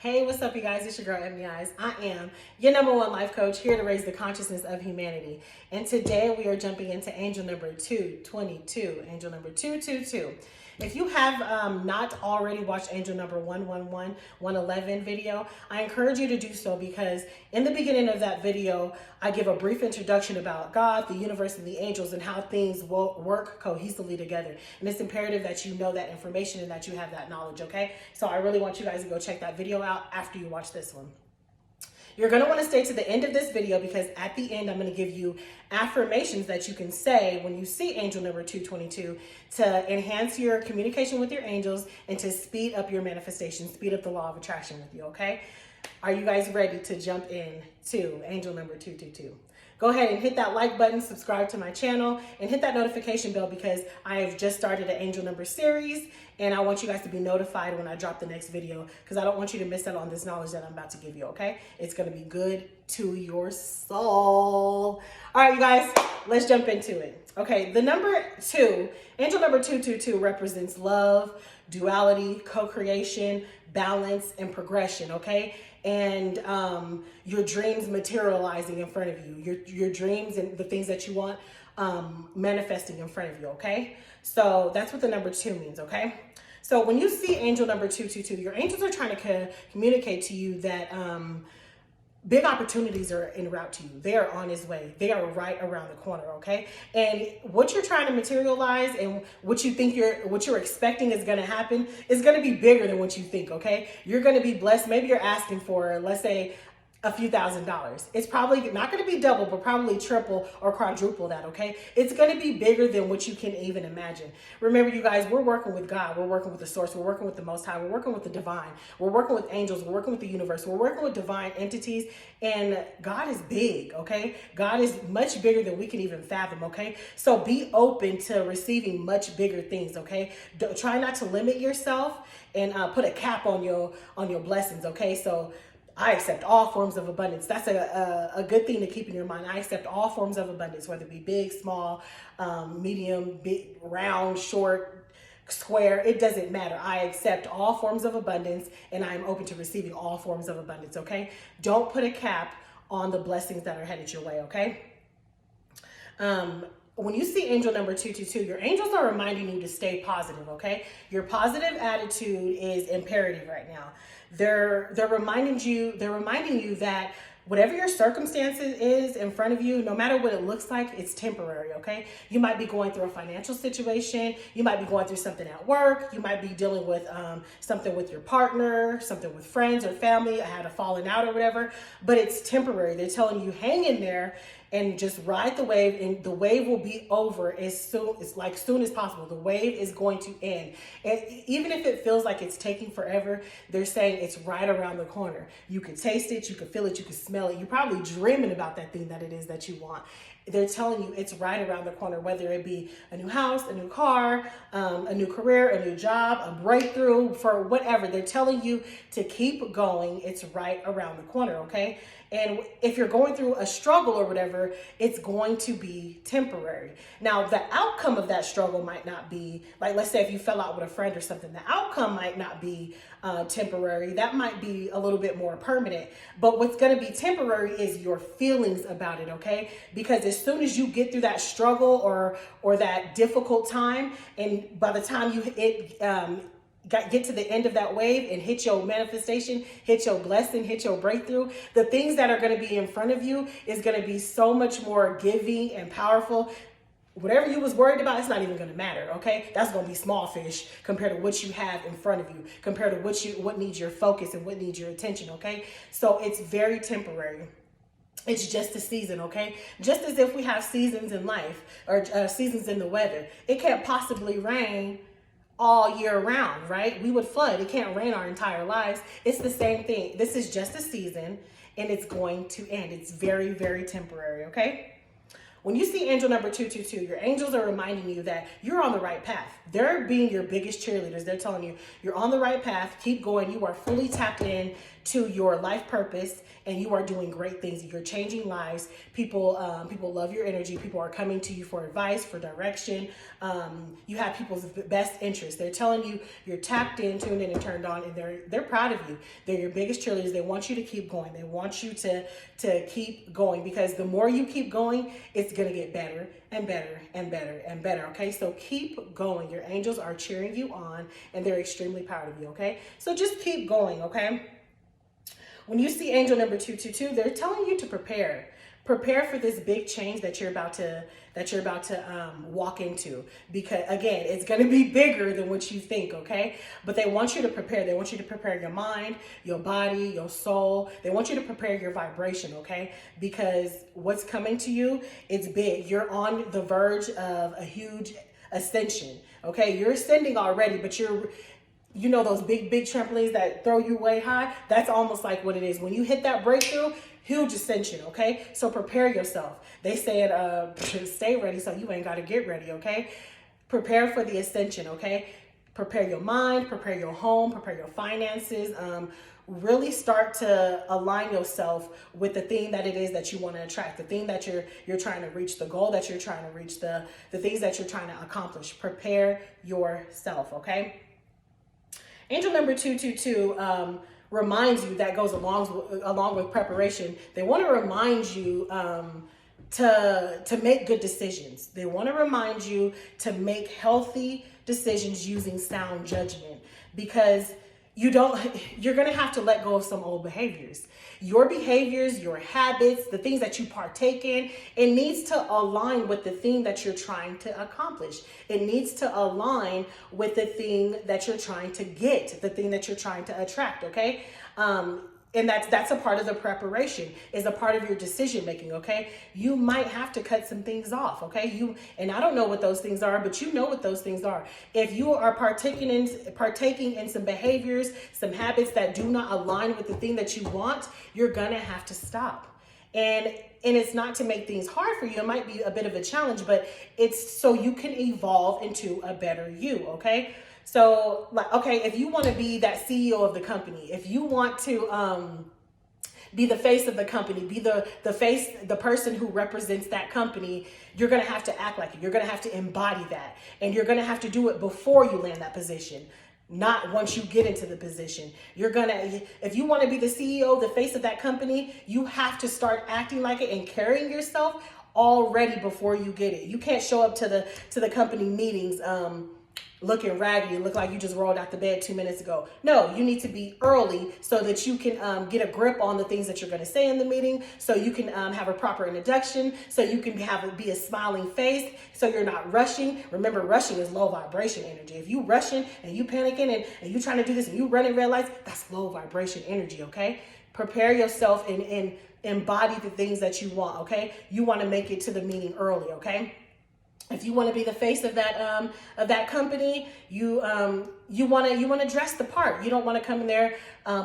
Hey, what's up, you guys? It's your girl, Emmy Eyes. I am your number one life coach here to raise the consciousness of humanity. And today we are jumping into angel number 222. Angel number 222. If you have not already watched angel number 111, 111 video, I encourage you to do so because in the beginning of that video, I give a brief introduction about God, the universe, and the angels and how things will work cohesively together. And it's imperative that you know that information and that you have that knowledge, okay? So I really want you guys to go check that video out after you watch this one. You're going to want to stay to the end of this video because at the end, I'm going to give you affirmations that you can say when you see angel number 222 to enhance your communication with your angels and to speed up your manifestation, speed up the law of attraction with you, okay? Are you guys ready to jump in to angel number 222? Go ahead and hit that like button, subscribe to my channel, and hit that notification bell because I have just started an angel number series and I want you guys to be notified when I drop the next video because I don't want you to miss out on this knowledge that I'm about to give you, okay? It's going to be good to your soul. All right, you guys, let's jump into it. Okay, the number 2, angel number 222 represents love, duality, co-creation, balance, and progression, okay? And your dreams materializing in front of you, your dreams and the things that you want manifesting in front of you, okay? So that's what the number 2 means, okay? So when you see angel number 222, your angels are trying to communicate to you that big opportunities are en route to you. They are on its way. They are right around the corner, okay? And what you're trying to materialize and what you think what you're expecting is going to happen is going to be bigger than what you think, okay? You're going to be blessed. Maybe you're asking for, let's say, a few $1,000s. It's probably not going to be double, but probably triple or quadruple that, okay? It's going to be bigger than what you can even imagine. Remember, you guys, we're working with God. We're working with the source. We're working with the Most High. We're working with the divine. We're working with angels. We're working with the universe. We're working with divine entities, and God is big, okay? God is much bigger than we can even fathom, okay? So be open to receiving much bigger things, okay? Try not to limit yourself and put a cap on your blessings, okay? So I accept all forms of abundance. That's a good thing to keep in your mind. I accept all forms of abundance, whether it be big, small, medium, big, round, short, square. It doesn't matter. I accept all forms of abundance and I'm open to receiving all forms of abundance, okay? Don't put a cap on the blessings that are headed your way, okay? When you see angel number 222, your angels are reminding you to stay positive, okay? Your positive attitude is imperative right now. They're reminding you that whatever your circumstances is in front of you, no matter what it looks like, it's temporary, okay? You might be going through a financial situation. You might be going through something at work. You might be dealing with something with your partner, something with friends or family. I had a falling out or whatever, but it's temporary. They're telling you, hang in there and just ride the wave, and the wave will be over as soon as possible. The wave is going to end. And even if it feels like it's taking forever, they're saying it's right around the corner. You can taste it, you can feel it, you can smell it. You're probably dreaming about that thing that it is that you want. They're telling you it's right around the corner, whether it be a new house, a new car, a new career, a new job, a breakthrough, for whatever. They're telling you to keep going. It's right around the corner, okay? And if you're going through a struggle or whatever, it's going to be temporary. Now, the outcome of that struggle might not be, like, let's say if you fell out with a friend or something, the outcome might not be temporary. That might be a little bit more permanent. But what's going to be temporary is your feelings about it, okay? Because as soon as you get through that struggle or that difficult time, and by the time you get to the end of that wave and hit your manifestation, hit your blessing, hit your breakthrough, the things that are going to be in front of you is going to be so much more giving and powerful. Whatever you was worried about, it's not even going to matter, okay? That's going to be small fish compared to what you have in front of you, compared to what needs your focus and what needs your attention, okay? So it's very temporary. It's just a season, okay? Just as if we have seasons in life or seasons in the weather. It can't possibly rain all year round, right? We would flood. It can't rain our entire lives. It's the same thing. This is just a season and it's going to end. It's very, very temporary, okay? When you see angel number 222, your angels are reminding you that you're on the right path. They're being your biggest cheerleaders. They're telling you you're on the right path. Keep going. You are fully tapped in to your life purpose, and you are doing great things. You're changing lives. People love your energy. People are coming to you for advice, for direction. You have people's best interests. They're telling you you're tapped in, tuned in, and turned on, and they're proud of you. They're your biggest cheerleaders. They want you to keep going. They want you to keep going, because the more you keep going, it's going to get better and better and better and better. Okay, so keep going. Your angels are cheering you on, and they're extremely proud of you. Okay, so just keep going. Okay. When you see angel number 222, they're telling you to prepare for this big change that you're about to walk into, because again, it's going to be bigger than what you think. Okay, but they want you to prepare. They want you to prepare your mind, your body, your soul. They want you to prepare your vibration. Okay, because what's coming to you, it's big. You're on the verge of a huge ascension. Okay, you're ascending already, but you know those big trampolines that throw you way high? That's almost like what it is. When you hit that breakthrough, huge ascension, okay? So prepare yourself. They said, stay ready so you ain't got to get ready, okay? Prepare for the ascension, okay? Prepare your mind, prepare your home, prepare your finances. Really start to align yourself with the thing that it is that you want to attract, the thing that you're trying to reach, the goal that you're trying to reach, the things that you're trying to accomplish. Prepare yourself, okay? Angel number 222 reminds you, that goes along with preparation. They want to remind you to make good decisions. They want to remind you to make healthy decisions using sound judgment, because you're going to have to let go of some old behaviors. Your behaviors, your habits, the things that you partake in, it needs to align with the thing that you're trying to accomplish. It needs to align with the thing that you're trying to get, the thing that you're trying to attract, okay? And that's a part of the preparation, is a part of your decision making, okay? You might have to cut some things off, okay? And I don't know what those things are, but you know what those things are. If you are partaking in some behaviors, some habits that do not align with the thing that you want, you're gonna have to stop. And it's not to make things hard for you. It might be a bit of a challenge, but it's so you can evolve into a better you, okay? So, like, okay, if you want to be that CEO of the company, if you want to be the face of the company, be the face, the person who represents that company, you're going to have to act like it. You're going to have to embody that. And you're going to have to do it before you land that position, not once you get into the position. If you want to be the CEO, the face of that company, you have to start acting like it and carrying yourself already before you get it. You can't show up to the company meetings looking raggedy, look like you just rolled out the bed 2 minutes ago. No, you need to be early so that you can get a grip on the things that you're going to say in the meeting, so you can have a proper introduction, so you can be a smiling face, so you're not rushing. Remember, rushing is low vibration energy. If you rushing and you panicking and you trying to do this and you running red lights, that's low vibration energy, okay? Prepare yourself and embody the things that you want, okay? You want to make it to the meeting early, okay? If you want to be the face of that company, you want to dress the part. You don't want to come in there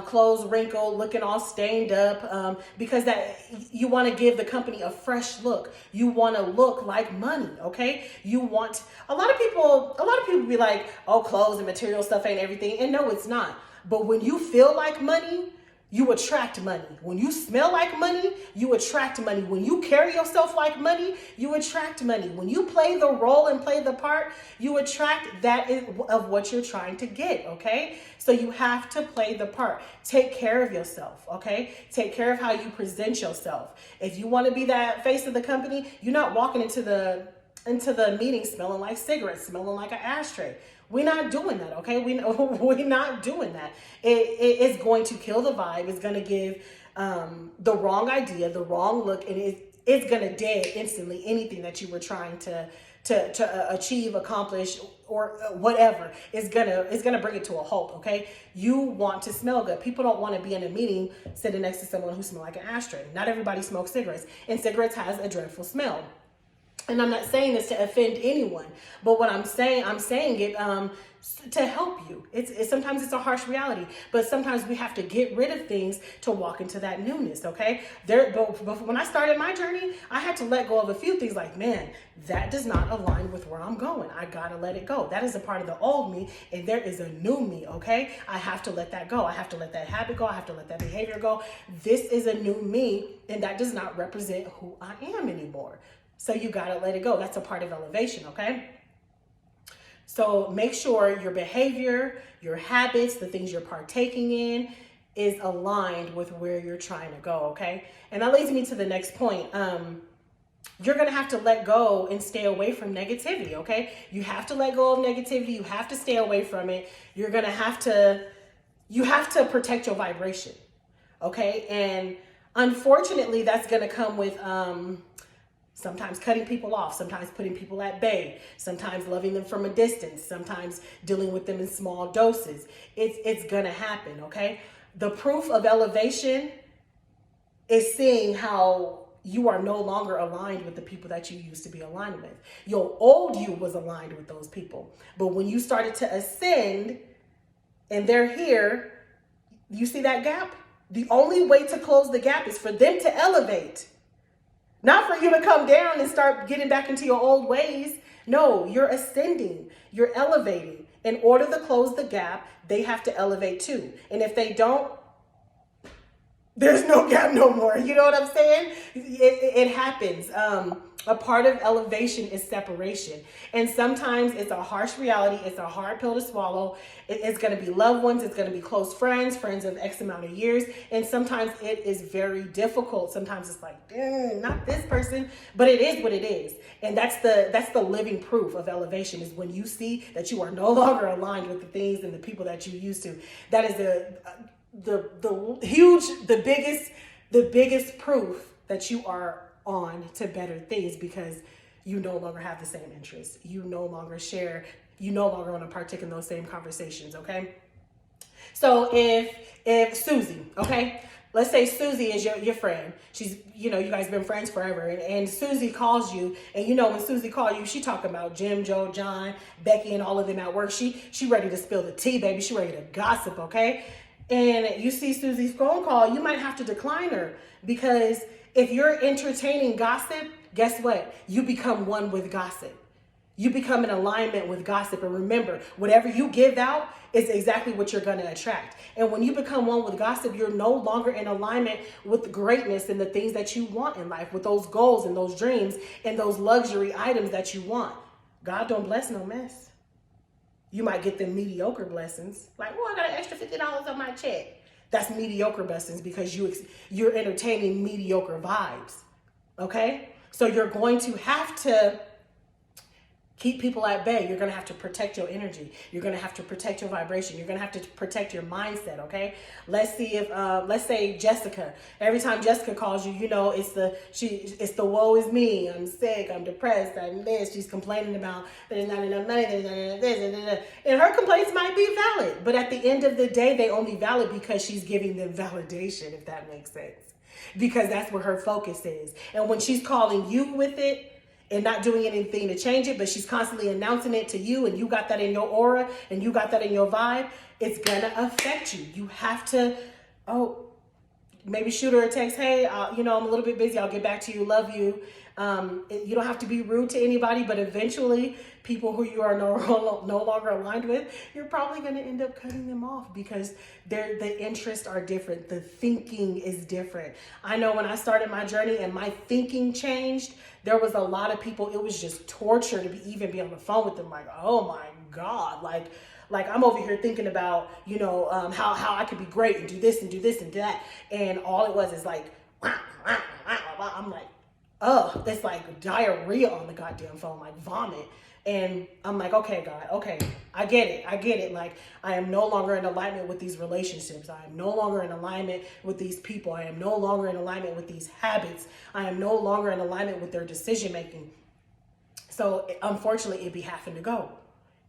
clothes wrinkled, looking all stained up, because that you want to give the company a fresh look. You want to look like money, okay? A lot of people be like, oh, clothes and material stuff ain't everything, and no, it's not. But when you feel like money, you attract money. When you smell like money, you attract money. When you carry yourself like money, you attract money. When you play the role and play the part, you attract that of what you're trying to get, okay? So you have to play the part. Take care of yourself, okay? Take care of how you present yourself. If you want to be that face of the company, you're not walking into the meeting smelling like cigarettes, smelling like an ashtray. We're not doing that, okay? We're not doing that. It is going to kill the vibe. It's going to give the wrong idea, the wrong look, and it's going to dead instantly anything that you were trying to achieve, accomplish, or whatever. It's gonna bring it to a halt, okay? You want to smell good. People don't want to be in a meeting sitting next to someone who smells like an ashtray. Not everybody smokes cigarettes, and cigarettes has a dreadful smell. And I'm not saying this to offend anyone, but what I'm saying it to help you. Sometimes it's a harsh reality, but sometimes we have to get rid of things to walk into that newness. Okay, but when I started my journey, I had to let go of a few things. Like, man, that does not align with where I'm going. I gotta let it go. That is a part of the old me, and there is a new me. Okay, I have to let that go. I have to let that habit go. I have to let that behavior go. This is a new me, and that does not represent who I am anymore. So you gotta let it go. That's a part of elevation. Okay. So make sure your behavior, your habits, the things you're partaking in is aligned with where you're trying to go, okay? And that leads me to the next point. You're going to have to let go and stay away from negativity, okay? You have to let go of negativity. You have to stay away from it. You have to protect your vibration, okay? And unfortunately, that's going to come with sometimes cutting people off, sometimes putting people at bay, sometimes loving them from a distance, sometimes dealing with them in small doses. It's gonna happen, okay? The proof of elevation is seeing how you are no longer aligned with the people that you used to be aligned with. Your old you was aligned with those people. But when you started to ascend and they're here, you see that gap? The only way to close the gap is for them to elevate. Not for you to come down and start getting back into your old ways. No, you're ascending. You're elevating. In order to close the gap, they have to elevate too. And if they don't, there's no gap no more. You know what I'm saying? It happens. A part of elevation is separation. And sometimes it's a harsh reality. It's a hard pill to swallow. It's going to be loved ones. It's going to be close friends of X amount of years. And sometimes it is very difficult. Sometimes it's like, not this person, but it is what it is. And that's the living proof of elevation, is when you see that you are no longer aligned with the things and the people that you used to. That is the biggest proof that you are on to better things, because you no longer have the same interests. You no longer share. You no longer want to partake in those same conversations. Okay. So if Susie, okay, let's say Susie is your friend. She's, you guys have been friends forever. And Susie calls you, and when Susie calls you, she talking about Jim, Joe, John, Becky, and all of them at work. She ready to spill the tea, baby. She ready to gossip. Okay. And you see Susie's phone call, you might have to decline her, because if you're entertaining gossip, guess what? You become one with gossip. You become in alignment with gossip. And remember, whatever you give out is exactly what you're going to attract. And when you become one with gossip, you're no longer in alignment with greatness and the things that you want in life, with those goals and those dreams and those luxury items that you want. God don't bless no mess. You might get them mediocre blessings. Like, I got an extra $50 on my check. That's mediocre blessings, because you're entertaining mediocre vibes. Okay? So you're going to have to keep people at bay. You're going to have to protect your energy. You're going to have to protect your vibration. You're going to have to protect your mindset, okay? Let's see if, let's say Jessica, every time Jessica calls you, it's the woe is me. I'm sick. I'm depressed. I'm this. She's complaining about there's not enough money. There's not enough this. And her complaints might be valid. But at the end of the day, they only valid because she's giving them validation, if that makes sense. Because that's where her focus is. And when she's calling you with it, and not doing anything to change it, but she's constantly announcing it to you, and you got that in your aura, and you got that in your vibe, it's gonna affect you. You have to, maybe shoot her a text, hey, I'm a little bit busy, I'll get back to you, love you. You don't have to be rude to anybody, but eventually people who you are no longer aligned with, you're probably going to end up cutting them off, because the interests are different. The thinking is different. I know when I started my journey and my thinking changed, there was a lot of people, it was just torture to even be on the phone with them. Like, oh my God, like I'm over here thinking about, how I could be great and do this and do this and that. And all it was is like, I'm like, it's like diarrhea on the goddamn phone, like vomit. And I'm like, okay, God, okay, I get it. Like, I am no longer in alignment with these relationships. I am no longer in alignment with these people. I am no longer in alignment with these habits. I am no longer in alignment with their decision making. So unfortunately, it be having to go.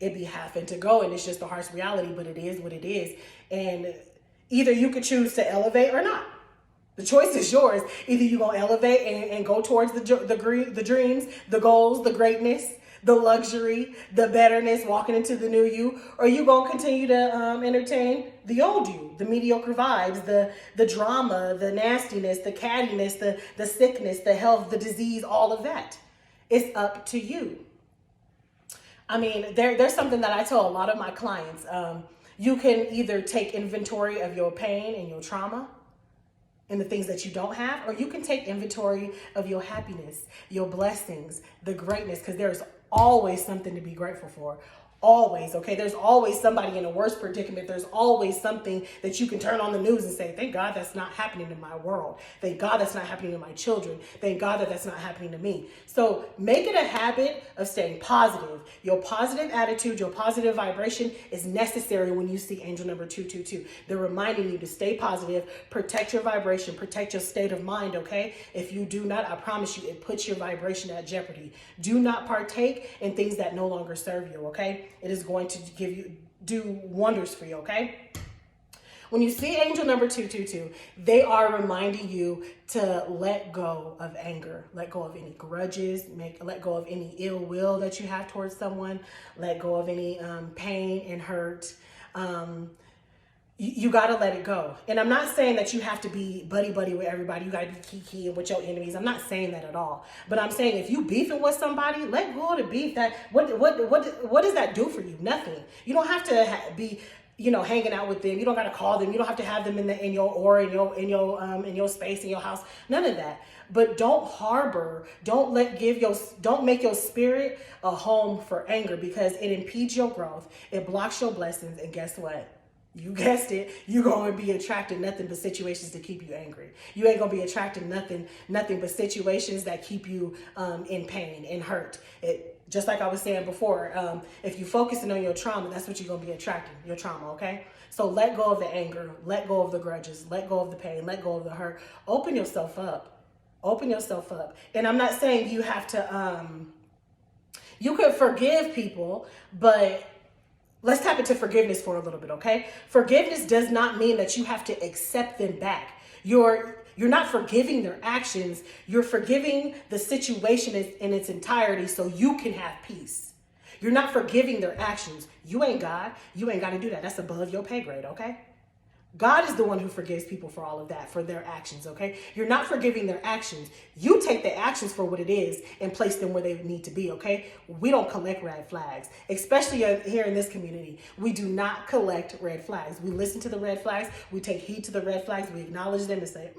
And it's just a harsh reality, but it is what it is. And either you could choose to elevate or not. The choice is yours. Either you're going to elevate and go towards the dreams, the goals, the greatness, the luxury, the betterness, walking into the new you? Or are you going to continue to entertain the old you, the mediocre vibes, the drama, the nastiness, the cattiness, the sickness, the health, the disease, all of that? It's up to you. I mean, there's something that I tell a lot of my clients. You can either take inventory of your pain and your trauma and the things that you don't have, or you can take inventory of your happiness, your blessings, the greatness, because there's always something to be grateful for. Always, okay? There's always somebody in a worse predicament. There's always something that you can turn on the news and say, thank God that's not happening in my world. Thank God that's not happening to my children. Thank God that that's not happening to me. So make it a habit of staying positive. Your positive attitude, your positive vibration is necessary when you see angel number 222. They're reminding you to stay positive, protect your vibration, protect your state of mind, okay? If you do not, I promise you, it puts your vibration at jeopardy. Do not partake in things that no longer serve you, okay? It is going to do wonders for you, okay? When you see angel number 222, they are reminding you to let go of anger, let go of any grudges, let go of any ill will that you have towards someone, let go of any pain and hurt. You got to let it go. And I'm not saying that you have to be buddy-buddy with everybody. You got to be kiki with your enemies. I'm not saying that at all. But I'm saying if you beefing with somebody, let go of the beef. What does that do for you? Nothing. You don't have to be, hanging out with them. You don't got to call them. You don't have to have them in your aura, in your space, in your house. None of that. But don't harbor, don't make your spirit a home for anger, because it impedes your growth. It blocks your blessings. And guess what? You guessed it, you're going to be attracting nothing but situations to keep you angry. You ain't going to be attracting nothing but situations that keep you in pain and hurt. Just like I was saying before, if you're focusing on your trauma, that's what you're going to be attracting, your trauma, okay? So let go of the anger, let go of the grudges, let go of the pain, let go of the hurt. Open yourself up. Open yourself up. And I'm not saying you have to, you could forgive people, but let's tap into forgiveness for a little bit, okay? Forgiveness does not mean that you have to accept them back. You're not forgiving their actions. You're forgiving the situation in its entirety so you can have peace. You're not forgiving their actions. You ain't God. You ain't got to do that. That's above your pay grade, okay? God is the one who forgives people for all of that, for their actions, okay? You're not forgiving their actions. You take the actions for what it is and place them where they need to be, okay? We don't collect red flags, especially here in this community. We do not collect red flags. We listen to the red flags. We take heed to the red flags. We acknowledge them and say,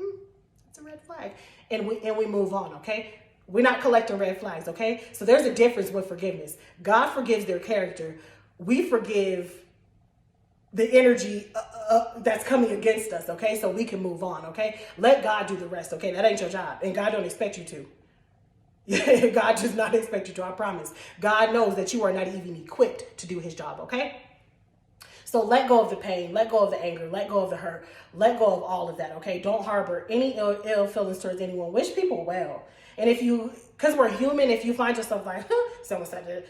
it's a red flag. And we move on, okay? We're not collecting red flags, okay? So there's a difference with forgiveness. God forgives their character. We forgive the energy that's coming against us, okay? So we can move on, okay? Let God do the rest, okay? That ain't your job, and God don't expect you to. God does not expect you to, I promise. God knows that you are not even equipped to do his job, okay? So let go of the pain, let go of the anger, let go of the hurt, let go of all of that, okay? Don't harbor any ill feelings towards anyone. Wish people well. And because we're human, if you find yourself like, someone said that,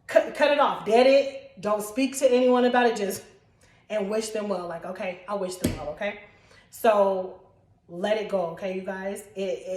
cut it off, dead it. Don't speak to anyone about it, just and wish them well. Like, okay, I wish them well, okay? So let it go, okay, you guys?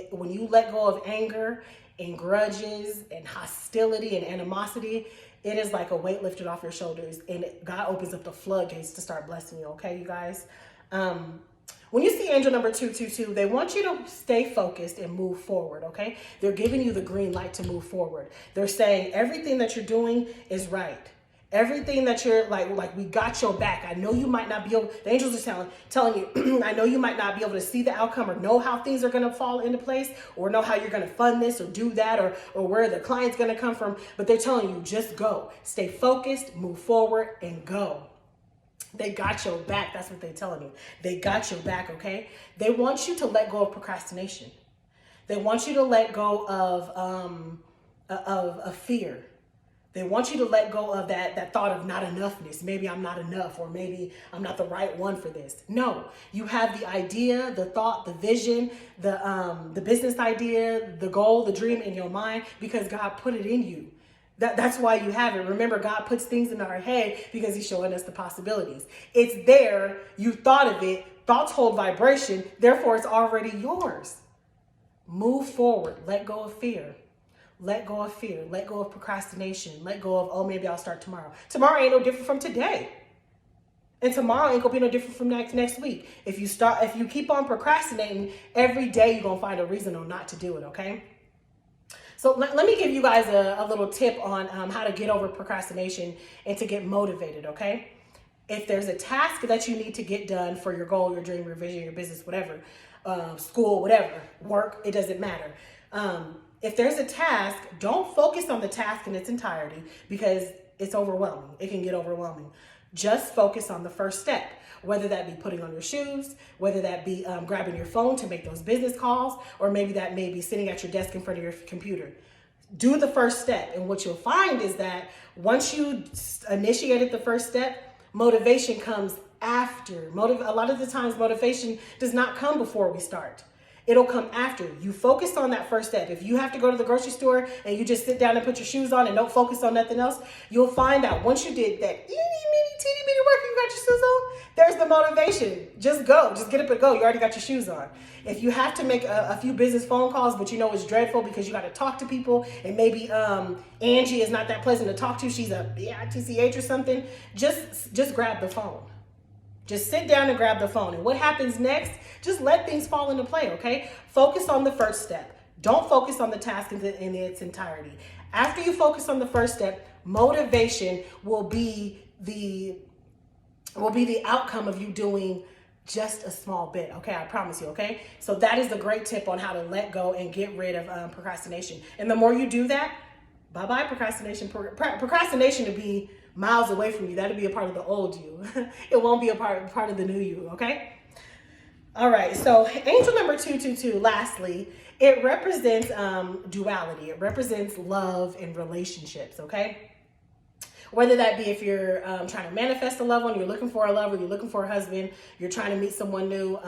When you let go of anger and grudges and hostility and animosity, it is like a weight lifted off your shoulders, and God opens up the floodgates to start blessing you, okay, you guys? When you see angel number 222, they want you to stay focused and move forward, okay? They're giving you the green light to move forward. They're saying everything that you're doing is right. Everything that you're like, we got your back. I know you might not be able, the angels are telling you, I know you might not be able to see the outcome or know how things are going to fall into place or know how you're going to fund this or do that or where the client's going to come from. But they're telling you, just go. Stay focused, move forward, and go. They got your back. That's what they're telling you. They got your back, okay? They want you to let go of procrastination. They want you to let go of fear. They want you to let go of that thought of not enoughness. Maybe I'm not enough, or maybe I'm not the right one for this. No, you have the idea, the thought, the vision, the business idea, the goal, the dream in your mind because God put it in you. That's why you have it. Remember, God puts things in our head because he's showing us the possibilities. It's there. You thought of it. Thoughts hold vibration. Therefore, it's already yours. Move forward. Let go of fear. Let go of fear. Let go of procrastination. Let go of, oh, maybe I'll start tomorrow. Tomorrow ain't no different from today. And tomorrow ain't gonna be no different from next week. If you keep on procrastinating, every day you're gonna find a reason on not to do it, okay? So let me give you guys a little tip on how to get over procrastination and to get motivated, okay? If there's a task that you need to get done for your goal, your dream, your vision, your business, whatever, school, whatever, work, it doesn't matter. If there's a task, don't focus on the task in its entirety because it's overwhelming. It can get overwhelming. Just focus on the first step, whether that be putting on your shoes, whether that be grabbing your phone to make those business calls, or maybe that may be sitting at your desk in front of your computer. Do the first step. And what you'll find is that once you initiated the first step, motivation comes after. A lot of the times motivation does not come before we start. It'll come after. You focus on that first step. If you have to go to the grocery store and you just sit down and put your shoes on and don't focus on nothing else, you'll find out once you did that teeny bitty work, you got your shoes on, there's the motivation. Just go. Just get up and go. You already got your shoes on. If you have to make a few business phone calls, but you know it's dreadful because you got to talk to people and maybe Angie is not that pleasant to talk to. She's a bitch or something. Just grab the phone. Just sit down and grab the phone. And what happens next? Just let things fall into play, okay? Focus on the first step. Don't focus on the task in its entirety. After you focus on the first step, motivation will be the outcome of you doing just a small bit, okay? I promise you, okay? So that is a great tip on how to let go and get rid of procrastination. And the more you do that, bye-bye procrastination. Procrastination to be miles away from you. That'll be a part of the old you. It won't be a part of the new you, okay? All right, so angel number 222, lastly, it represents duality. It represents love and relationships, okay? Whether that be if you're trying to manifest a loved one, you're looking for a lover, you're looking for a husband, you're trying to meet someone new,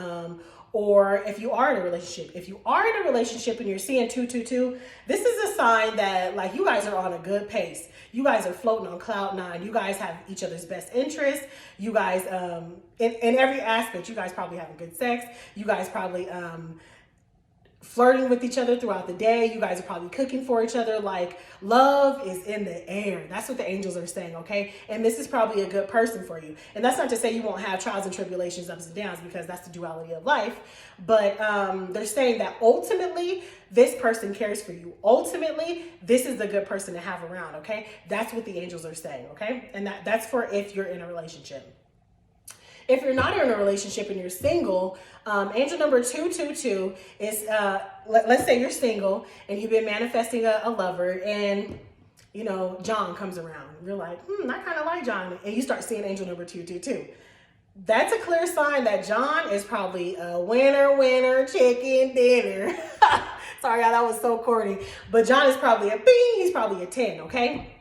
or if you are in a relationship. If you are in a relationship and you're seeing 222, this is a sign that like you guys are on a good pace. You guys are floating on cloud nine. You guys have each other's best interests. You guys, in every aspect, you guys probably having good sex. You guys probably flirting with each other throughout the day. You guys are probably cooking for each other. Like love is in the air. That's what the angels are saying, okay? And this is probably a good person for you. And that's not to say you won't have trials and tribulations, ups and downs, because that's the duality of life. But they're saying that ultimately this person cares for you. Ultimately, this is the good person to have around, okay? That's what the angels are saying, okay? And that's for if you're in a relationship. If you're not in a relationship and you're single, angel number 222 is, let's say you're single and you've been manifesting a lover and, you know, John comes around. You're like, I kind of like John. And you start seeing angel number 222. That's a clear sign that John is probably a winner, chicken dinner. Sorry, y'all, that was so corny. But John is probably a bing, he's probably a 10, okay?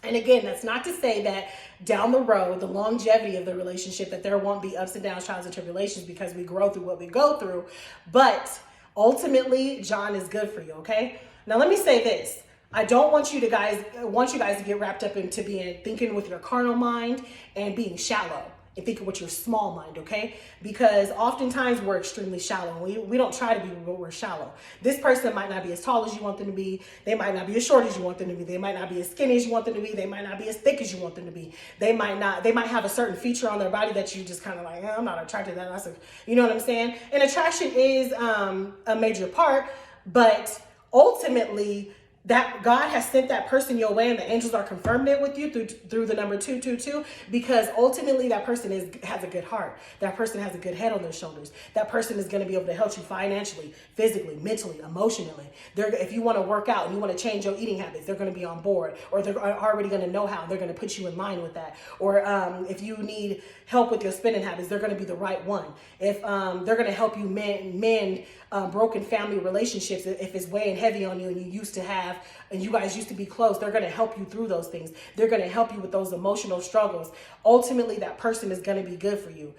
And again, that's not to say that down the road, the longevity of the relationship, that there won't be ups and downs, trials and tribulations, because we grow through what we go through. But ultimately, John is good for you, okay? Now, let me say this. I don't want you guys to get wrapped up into thinking with your carnal mind and being shallow. And thinking with your small mind, okay? Because oftentimes we're extremely shallow. We don't try to be, but we're shallow. This person might not be as tall as you want them to be. They might not be as short as you want them to be. They might not be as skinny as you want them to be. They might not be as thick as you want them to be. They might have a certain feature on their body that you just kind of like, I'm not attracted to that. You know what I'm saying? And attraction is a major part, but ultimately, that God has sent that person your way and the angels are confirming it with you through the number 222, because ultimately that person has a good heart. That person has a good head on their shoulders. That person is going to be able to help you financially, physically, mentally, emotionally. If you want to work out and you want to change your eating habits, they're going to be on board, or they're already going to know how. They're going to put you in line with that. Or if you need help with your spending habits, they're going to be the right one. If they're going to help you mend broken family relationships, if it's weighing heavy on you and you guys used to be close, they're going to help you through those things. They're going to help you with those emotional struggles. Ultimately, that person is going to be good for you.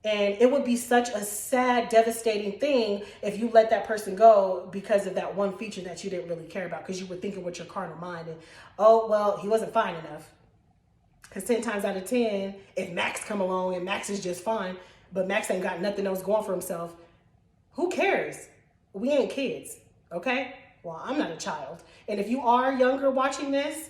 And it would be such a sad, devastating thing if you let that person go because of that one feature that you didn't really care about, because you were thinking with your carnal mind and, oh, well, he wasn't fine enough. Because 10 times out of 10, if Max come along and Max is just fine, but Max ain't got nothing else going for himself, who cares? We ain't kids, okay? Well, I'm not a child. And if you are younger watching this,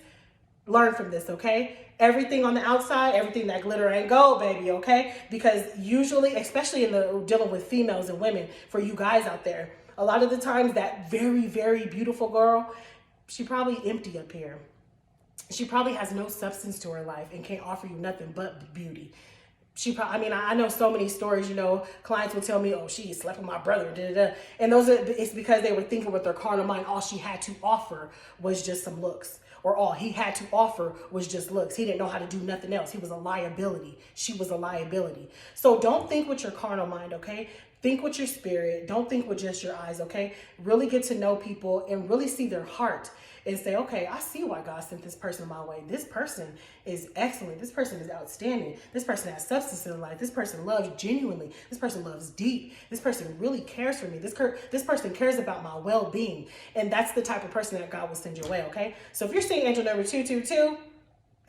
learn from this, okay? Everything on the outside, everything that glitter ain't gold, baby, okay? Because usually, especially in the dealing with females and women, for you guys out there, a lot of the times that very, very beautiful girl, she probably empty up here. She probably has no substance to her life and can't offer you nothing but beauty. I know so many stories, clients will tell me, oh, she slept with my brother, and it's because they were thinking with their carnal mind, all she had to offer was just some looks, or all he had to offer was just looks. He didn't know how to do nothing else. He was a liability. She was a liability. So don't think with your carnal mind, okay? Think with your spirit. Don't think with just your eyes, okay? Really get to know people and really see their heart and say, okay, I see why God sent this person my way. This person is excellent. This person is outstanding. This person has substance in their life. This person loves genuinely. This person loves deep. This person really cares for me. This person cares about my well-being. And that's the type of person that God will send your way, okay? So if you're seeing angel number 222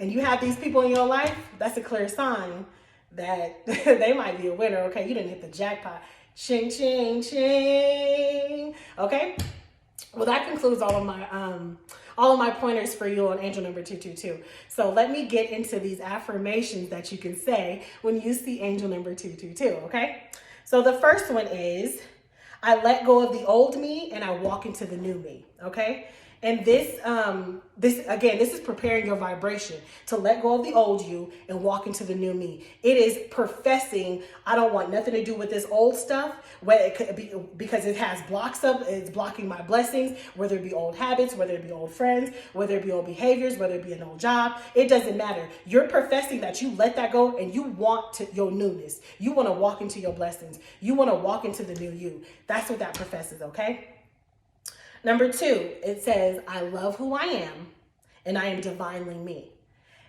and you have these people in your life, that's a clear sign that they might be a winner, okay? You didn't hit the jackpot. Ching, ching, ching. Okay? Well, that concludes all of my pointers for you on angel number 222. So let me get into these affirmations that you can say when you see angel number 222, okay? So the first one is, I let go of the old me and I walk into the new me, okay? And this is preparing your vibration to let go of the old you and walk into the new me. It is professing, I don't want nothing to do with this old stuff, whether it could be because it has blocks up, it's blocking my blessings, whether it be old habits, whether it be old friends, whether it be old behaviors, whether it be an old job, it doesn't matter. You're professing that you let that go and you want your newness. You want to walk into your blessings. You want to walk into the new you. That's what that professes, okay? Number 2, it says, I love who I am and I am divinely me.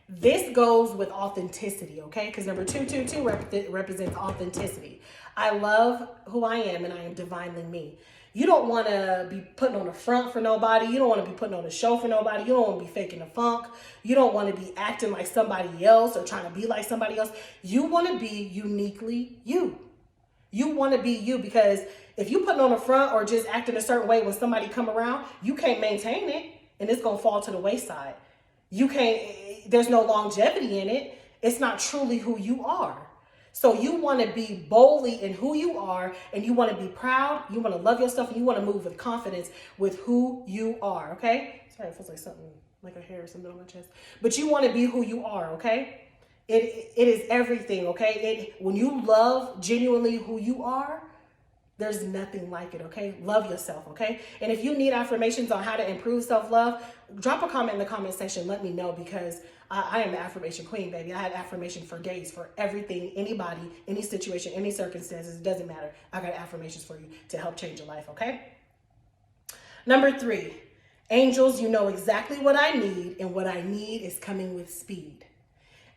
This goes with authenticity, okay? Because number 222 represents authenticity. I love who I am and I am divinely me. You don't want to be putting on a front for nobody. You don't want to be putting on a show for nobody. You don't want to be faking the funk. You don't want to be acting like somebody else or trying to be like somebody else. You want to be uniquely you. You want to be you, because if you putting on a front or just acting a certain way when somebody come around, you can't maintain it and it's going to fall to the wayside. There's no longevity in it. It's not truly who you are. So you want to be boldly in who you are, and you want to be proud. You want to love yourself, and you want to move with confidence with who you are, okay? Sorry, it feels like something, like a hair or something on my chest. But you want to be who you are, okay? It is everything, okay? When you love genuinely who you are, there's nothing like it, okay? Love yourself, okay? And if you need affirmations on how to improve self-love, drop a comment in the comment section. Let me know, because I am the affirmation queen, baby. I had affirmation for days, for everything, anybody, any situation, any circumstances. It doesn't matter. I got affirmations for you to help change your life, okay? Number 3, angels, you know exactly what I need, and what I need is coming with speed.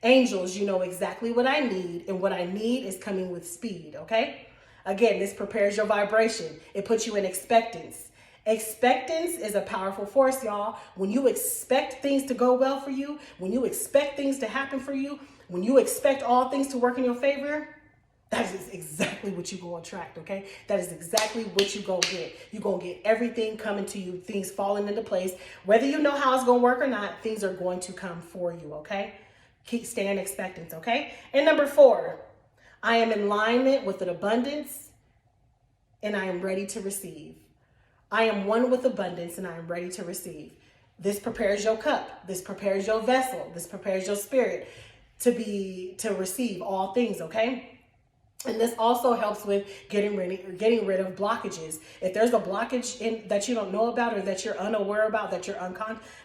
Angels, you know exactly what I need, and what I need is coming with speed, okay? Again, this prepares your vibration. It puts you in expectance. Expectance is a powerful force, y'all. When you expect things to go well for you, when you expect things to happen for you, when you expect all things to work in your favor, that is exactly what you go attract, okay? That is exactly what you go get. You gonna get everything coming to you, things falling into place. Whether you know how it's gonna work or not, things are going to come for you, okay? Keep staying expectant, okay? And number 4, I am in alignment with an abundance and I am ready to receive. I am one with abundance and I am ready to receive. This prepares your cup. This prepares your vessel. This prepares your spirit to receive all things, okay? And this also helps with getting rid of blockages. If there's a blockage that you don't know about, or that you're unaware about, that you're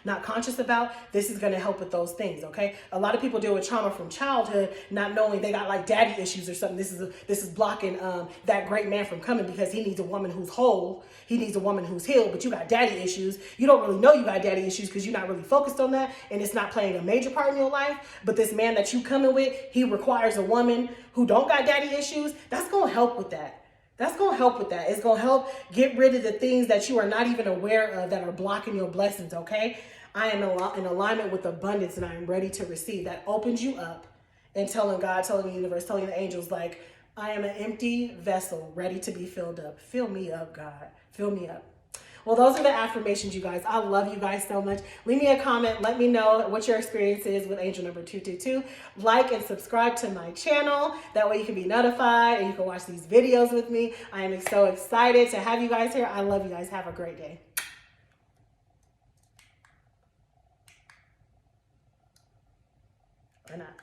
not conscious about, this is going to help with those things, okay? A lot of people deal with trauma from childhood, not knowing they got like daddy issues or something. This is blocking that great man from coming, because he needs a woman who's whole. He needs a woman who's healed, but you got daddy issues. You don't really know you got daddy issues because you're not really focused on that, and it's not playing a major part in your life. But this man that you coming with, he requires a woman who don't got daddy issues. That's going to help with that. That's going to help with that. It's going to help get rid of the things that you are not even aware of that are blocking your blessings, okay? I am in alignment with abundance and I am ready to receive. That opens you up, and telling God, telling the universe, telling the angels, like, I am an empty vessel ready to be filled up. Fill me up, God. Fill me up. Well, those are the affirmations, you guys. I love you guys so much. Leave me a comment. Let me know what your experience is with angel number 222. Like and subscribe to my channel. That way you can be notified and you can watch these videos with me. I am so excited to have you guys here. I love you guys. Have a great day. Or not.